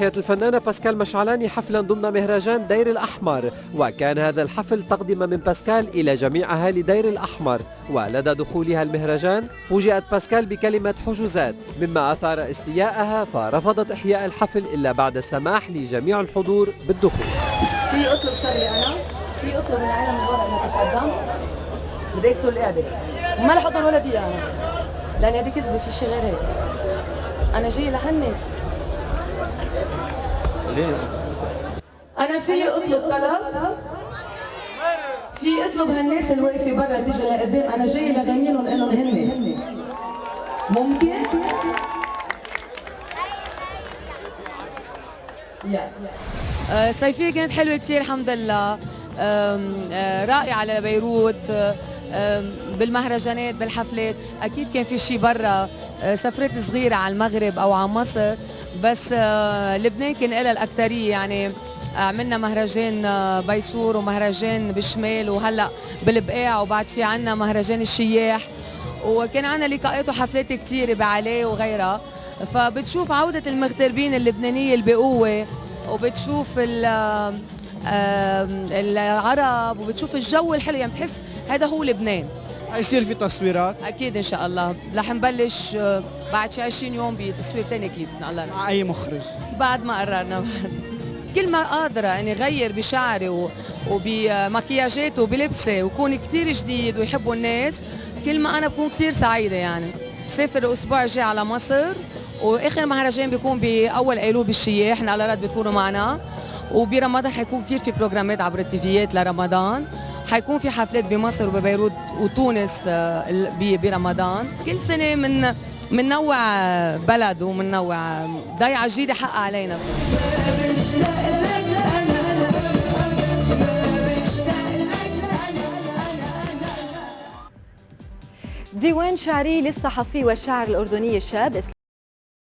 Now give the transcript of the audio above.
أحيت الفنانة باسكال مشعلاني حفلا ضمن مهرجان دير الأحمر، وكان هذا الحفل تقدمة من باسكال إلى جميع أهالي دير الأحمر. ولدى دخولها المهرجان فوجئت باسكال بكلمة حجوزات، مما أثار استياءها فرفضت إحياء الحفل إلا بعد السماح لجميع الحضور بالدخول. في أطلب شغلة أنا، في أطلب من العالم من برا إنها تتقدم، بدي أكسر القعدة، ما رح أحضر ولا دقيقة أنا، لأن هذه كذبة، في شيء غير هيك. أنا جاي لهالناس. ليه؟ أنا في أطلب طلب، في أطلب هالناس اللي واقفة برا تيجي لقدام، أنا جاي لغني لهم إنهم هن. ممكن؟ صيفية كانت حلوة كتير الحمد لله، رائعة لبيروت، بالمهرجانات بالحفلات. أكيد كان في شي برا، سفرت صغيرة على المغرب أو على مصر، بس لبنان كان لها الأكثرية. يعني عملنا مهرجان بيسور ومهرجان بالشمال وهلأ بالبقاع، وبعد في عنا مهرجان الشياح، وكان عنا لقاءات وحفلات كتيرة بعليه وغيرها. فبتشوف عودة المغتربين اللبنانية اللي بقوة، وبتشوف العرب، وبتشوف الجو الحلو. يعني بتحس هذا هو لبنان. حيصير في تصويرات اكيد ان شاء الله، رح نبلش بعد شي 20 يوم بتصوير ثاني كليب ان الله. مع اي مخرج؟ بعد ما قررنا، بعد كل ما قادرة اني غير بشعري وبمكياجاتي وبلبسي وكون كثير جديد ويحبوا الناس، كل ما انا بكون كثير سعيدة. يعني بسافر الاسبوع الجاي على مصر، واخر مهرجان بيكون باول ايلول بالشياح، احنا على رد بتكونوا معنا. وبرمضان حيكون كثير في بروجرامات عبر التيفيات لرمضان، حيكون في حفلات بمصر وببيروت وتونس برمضان. كل سنة من نوع بلد ومن نوع ضيعة جديدة حق علينا. ديوان شعري للصحفي والشاعر الأردني الشاب إسلام